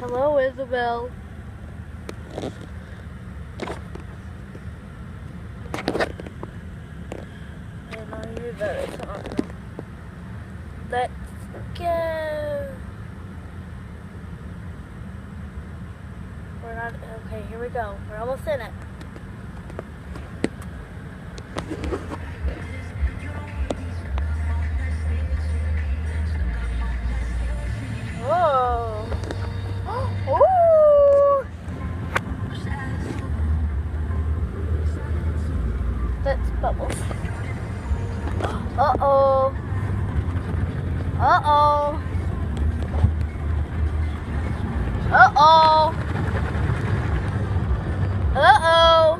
Hello, Isabel. And are you very sorry? Let's go. We're not, okay, here we go. We're almost in it. Whoa. Ooh. That's bubbles. Uh-oh. Uh-oh. Uh-oh. Uh-oh.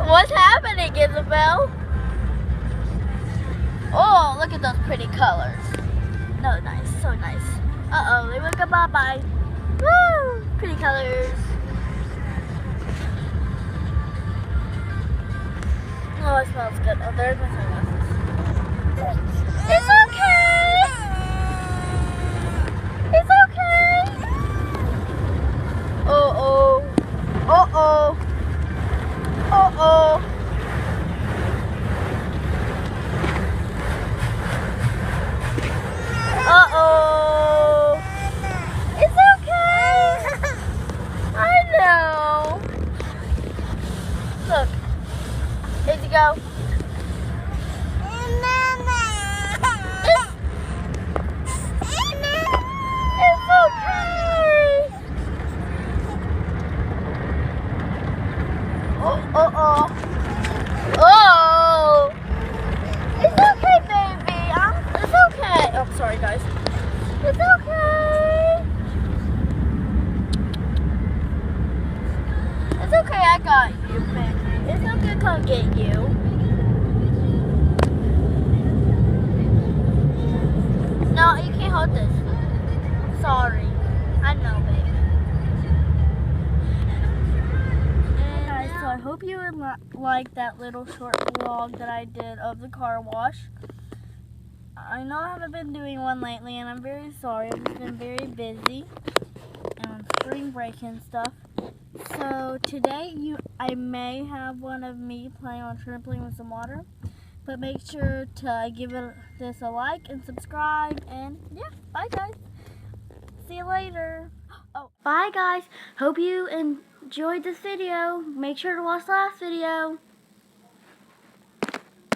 What's happening, Isabel? Oh, look at those pretty colors. No, nice. So nice. Uh-oh. They look a bye-bye. Woo! Pretty colors. Oh, it smells good. Oh, there's my sunglasses. It's okay. It's okay. Uh-oh. Uh-oh. Uh-oh. Uh-oh. It's okay. I know. Look. Here you go. It's okay. Oh. Oh. It's okay, baby. It's okay. Oh, sorry, guys. It's okay. It's okay. I got you, baby. It's okay to come get you. No, you can't hold this. Sorry. I know, baby. And guys, so I hope you would like that little short vlog that I did of the car wash. I know I haven't been doing one lately, and I'm very sorry. I've just been very busy and on spring break and stuff. So today, I may have one of me playing on trampoline with some water. But make sure to give this a like and subscribe. And yeah, bye guys. See you later. Oh, bye guys. Hope you enjoyed this video. Make sure to watch the last video.